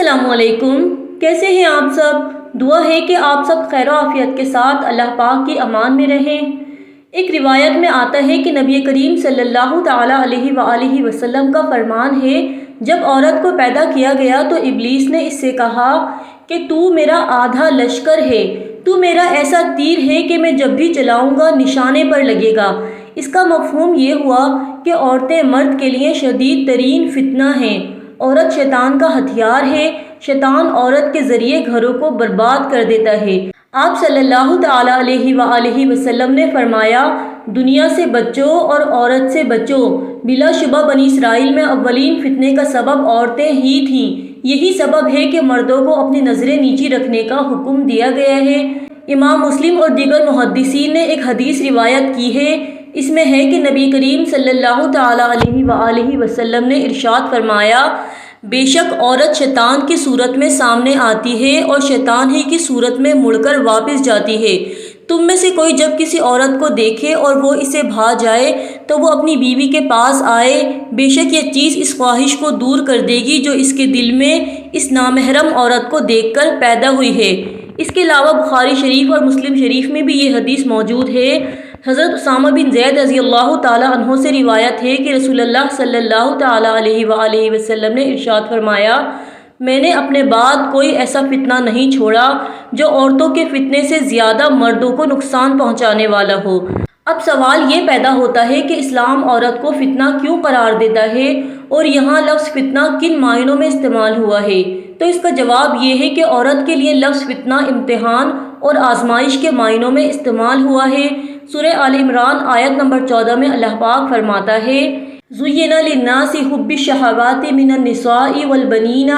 السلام علیکم، کیسے ہیں آپ سب؟ دعا ہے کہ آپ سب خیر و عافیت کے ساتھ اللہ پاک کی امان میں رہیں۔ ایک روایت میں آتا ہے کہ نبی کریم صلی اللہ تعالیٰ علیہ وآلہ وسلم کا فرمان ہے، جب عورت کو پیدا کیا گیا تو ابلیس نے اس سے کہا کہ تو میرا آدھا لشکر ہے، تو میرا ایسا تیر ہے کہ میں جب بھی چلاؤں گا نشانے پر لگے گا۔ اس کا مفہوم یہ ہوا کہ عورتیں مرد کے لیے شدید ترین فتنہ ہیں۔ عورت شیطان کا ہتھیار ہے، شیطان عورت کے ذریعے گھروں کو برباد کر دیتا ہے۔ آپ صلی اللہ تعالیٰ علیہ وآلہ وسلم نے فرمایا، دنیا سے بچو اور عورت سے بچو۔ بلا شبہ بنی اسرائیل میں اولین فتنے کا سبب عورتیں ہی تھیں۔ یہی سبب ہے کہ مردوں کو اپنی نظریں نیچی رکھنے کا حکم دیا گیا ہے۔ امام مسلم اور دیگر محدثین نے ایک حدیث روایت کی ہے، اس میں ہے کہ نبی کریم صلی اللہ تعالیٰ علیہ وآلہ وسلم نے ارشاد فرمایا، بے شک عورت شیطان کی صورت میں سامنے آتی ہے اور شیطان ہی کی صورت میں مڑ کر واپس جاتی ہے۔ تم میں سے کوئی جب کسی عورت کو دیکھے اور وہ اسے بھا جائے تو وہ اپنی بیوی کے پاس آئے، بے شک یہ چیز اس خواہش کو دور کر دے گی جو اس کے دل میں اس نامحرم عورت کو دیکھ کر پیدا ہوئی ہے۔ اس کے علاوہ بخاری شریف اور مسلم شریف میں بھی یہ حدیث موجود ہے۔ حضرت اسامہ بن زید رضی اللہ تعالیٰ عنہ سے روایت ہے کہ رسول اللہ صلی اللہ تعالیٰ علیہ وآلہ وسلم نے ارشاد فرمایا، میں نے اپنے بعد کوئی ایسا فتنہ نہیں چھوڑا جو عورتوں کے فتنے سے زیادہ مردوں کو نقصان پہنچانے والا ہو۔ اب سوال یہ پیدا ہوتا ہے کہ اسلام عورت کو فتنہ کیوں قرار دیتا ہے اور یہاں لفظ فتنہ کن معنوں میں استعمال ہوا ہے؟ تو اس کا جواب یہ ہے کہ عورت کے لیے لفظ فتنہ امتحان اور آزمائش کے معنوں میں استعمال ہوا ہے۔ سورہ آل عمران آیت نمبر 14 میں اللہ پاک فرماتا ہے، زُيِّنَ لِلنَّاسِ حُبُّ الشَّهَوَاتِ مِنَ النِّسَاءِ وَالْبَنِينَ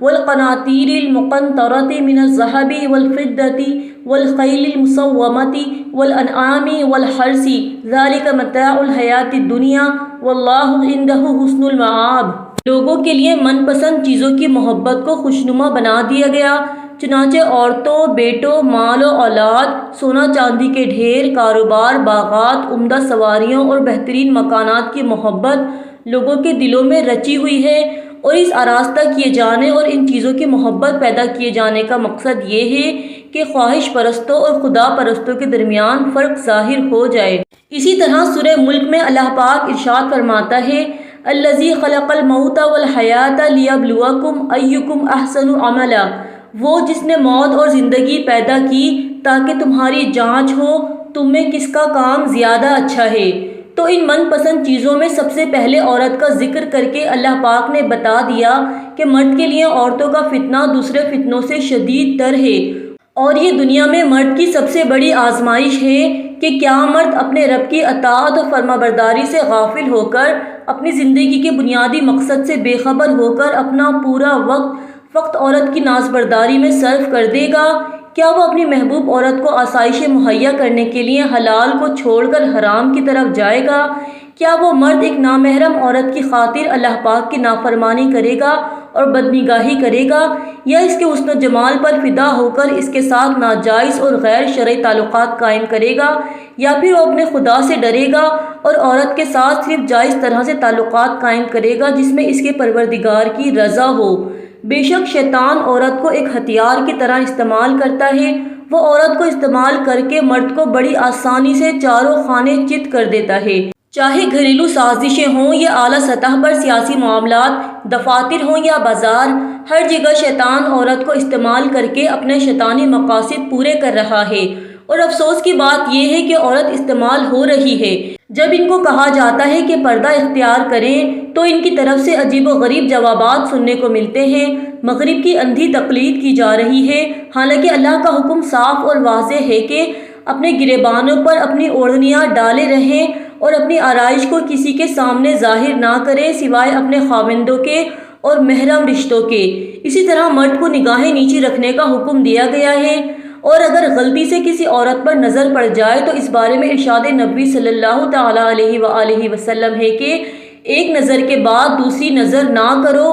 وَالْقَنَاطِيرِ الْمُقَنطَرَةِ مِنَ الذَّهَبِ وَالْفِضَّةِ وَالْخَيْلِ الْمُسَوَّمَةِ وَالْأَنْعَامِ وَالْحَرْثِ ذَلِكَ مَتَاعُ الْحَيَاةِ الدُّنْيَا وَاللَّهُ عِندَهُ حُسْنُ الْمَآبِ۔ لوگوں کے لیے من پسند چیزوں کی محبت کو خوشنما بنا دیا گیا، چنانچہ عورتوں، بیٹوں، مال و اولاد، سونا چاندی کے ڈھیر، کاروبار، باغات، عمدہ سواریوں اور بہترین مکانات کی محبت لوگوں کے دلوں میں رچی ہوئی ہے، اور اس آراستہ کیے جانے اور ان چیزوں کی محبت پیدا کیے جانے کا مقصد یہ ہے کہ خواہش پرستوں اور خدا پرستوں کے درمیان فرق ظاہر ہو جائے۔ اسی طرح سورہ ملک میں اللہ پاک ارشاد فرماتا ہے، الذی خلق الموت والحیات لیبلوکم ایکم احسن عملا۔ وہ جس نے موت اور زندگی پیدا کی تاکہ تمہاری جانچ ہو تم میں کس کا کام زیادہ اچھا ہے۔ تو ان من پسند چیزوں میں سب سے پہلے عورت کا ذکر کر کے اللہ پاک نے بتا دیا کہ مرد کے لیے عورتوں کا فتنہ دوسرے فتنوں سے شدید تر ہے، اور یہ دنیا میں مرد کی سب سے بڑی آزمائش ہے کہ کیا مرد اپنے رب کی اطاعت و فرما برداری سے غافل ہو کر، اپنی زندگی کے بنیادی مقصد سے بے خبر ہو کر اپنا پورا وقت فقط عورت کی ناز برداری میں صرف کر دے گا؟ کیا وہ اپنی محبوب عورت کو آسائشیں مہیا کرنے کے لیے حلال کو چھوڑ کر حرام کی طرف جائے گا؟ کیا وہ مرد ایک نامحرم عورت کی خاطر اللہ پاک کی نافرمانی کرے گا اور بدنگاہی کرے گا، یا اس کے حسن و جمال پر فدا ہو کر اس کے ساتھ ناجائز اور غیر شرعی تعلقات قائم کرے گا، یا پھر وہ اپنے خدا سے ڈرے گا اور عورت کے ساتھ صرف جائز طرح سے تعلقات قائم کرے گا جس میں اس کے پروردگار کی رضا ہو؟ بے شک شیطان عورت کو ایک ہتھیار کی طرح استعمال کرتا ہے، وہ عورت کو استعمال کر کے مرد کو بڑی آسانی سے چاروں خانے چت کر دیتا ہے۔ چاہے گھریلو سازشیں ہوں یا اعلیٰ سطح پر سیاسی معاملات، دفاتر ہوں یا بازار، ہر جگہ شیطان عورت کو استعمال کر کے اپنے شیطانی مقاصد پورے کر رہا ہے، اور افسوس کی بات یہ ہے کہ عورت استعمال ہو رہی ہے۔ جب ان کو کہا جاتا ہے کہ پردہ اختیار کریں تو ان کی طرف سے عجیب و غریب جوابات سننے کو ملتے ہیں۔ مغرب کی اندھی تقلید کی جا رہی ہے، حالانکہ اللہ کا حکم صاف اور واضح ہے کہ اپنے گریبانوں پر اپنی اوڑھنیاں ڈالے رہیں اور اپنی آرائش کو کسی کے سامنے ظاہر نہ کریں سوائے اپنے خاوندوں کے اور محرم رشتوں کے۔ اسی طرح مرد کو نگاہیں نیچی رکھنے کا حکم دیا گیا ہے، اور اگر غلطی سے کسی عورت پر نظر پڑ جائے تو اس بارے میں ارشاد نبوی صلی اللہ تعالیٰ علیہ وآلہ وسلم ہے کہ ایک نظر کے بعد دوسری نظر نہ کرو،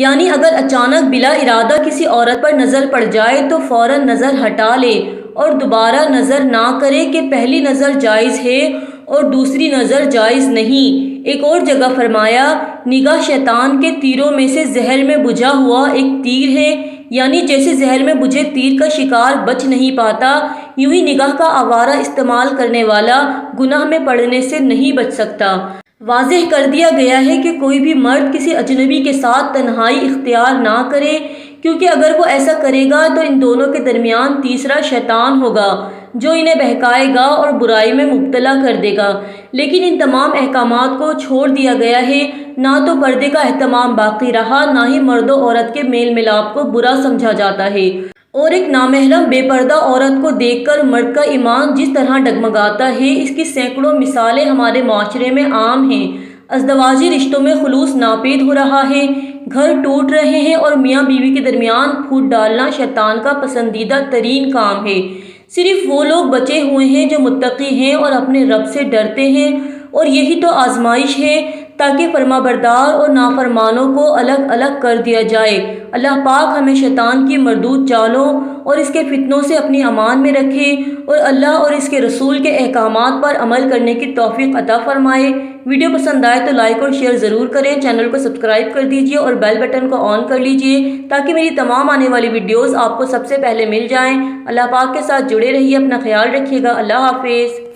یعنی اگر اچانک بلا ارادہ کسی عورت پر نظر پڑ جائے تو فوراً نظر ہٹا لے اور دوبارہ نظر نہ کرے کہ پہلی نظر جائز ہے اور دوسری نظر جائز نہیں۔ ایک اور جگہ فرمایا، نگاہ شیطان کے تیروں میں سے زہر میں بجھا ہوا ایک تیر ہے، یعنی جیسے زہر میں بجھے تیر کا شکار بچ نہیں پاتا، یوں ہی نگاہ کا آوارہ استعمال کرنے والا گناہ میں پڑنے سے نہیں بچ سکتا۔ واضح کر دیا گیا ہے کہ کوئی بھی مرد کسی اجنبی کے ساتھ تنہائی اختیار نہ کرے، کیونکہ اگر وہ ایسا کرے گا تو ان دونوں کے درمیان تیسرا شیطان ہوگا جو انہیں بہکائے گا اور برائی میں مبتلا کر دے گا۔ لیکن ان تمام احکامات کو چھوڑ دیا گیا ہے، نہ تو پردے کا اہتمام باقی رہا، نہ ہی مرد و عورت کے میل ملاپ کو برا سمجھا جاتا ہے، اور ایک نامحرم بے پردہ عورت کو دیکھ کر مرد کا ایمان جس طرح ڈگمگاتا ہے، اس کی سینکڑوں مثالیں ہمارے معاشرے میں عام ہیں۔ ازدواجی رشتوں میں خلوص ناپید ہو رہا ہے، گھر ٹوٹ رہے ہیں اور میاں بیوی کے درمیان پھوٹ ڈالنا شیطان کا پسندیدہ ترین کام ہے۔ صرف وہ لوگ بچے ہوئے ہیں جو متقی ہیں اور اپنے رب سے ڈرتے ہیں، اور یہی تو آزمائش ہے تاکہ فرمانبردار اور نافرمانوں کو الگ الگ کر دیا جائے۔ اللہ پاک ہمیں شیطان کی مردود چالوں اور اس کے فتنوں سے اپنی امان میں رکھے، اور اللہ اور اس کے رسول کے احکامات پر عمل کرنے کی توفیق عطا فرمائے۔ ویڈیو پسند آئے تو لائک اور شیئر ضرور کریں، چینل کو سبسکرائب کر دیجئے اور بیل بٹن کو آن کر لیجئے تاکہ میری تمام آنے والی ویڈیوز آپ کو سب سے پہلے مل جائیں۔ اللہ پاک کے ساتھ جڑے رہیے، اپنا خیال رکھیے گا۔ اللہ حافظ۔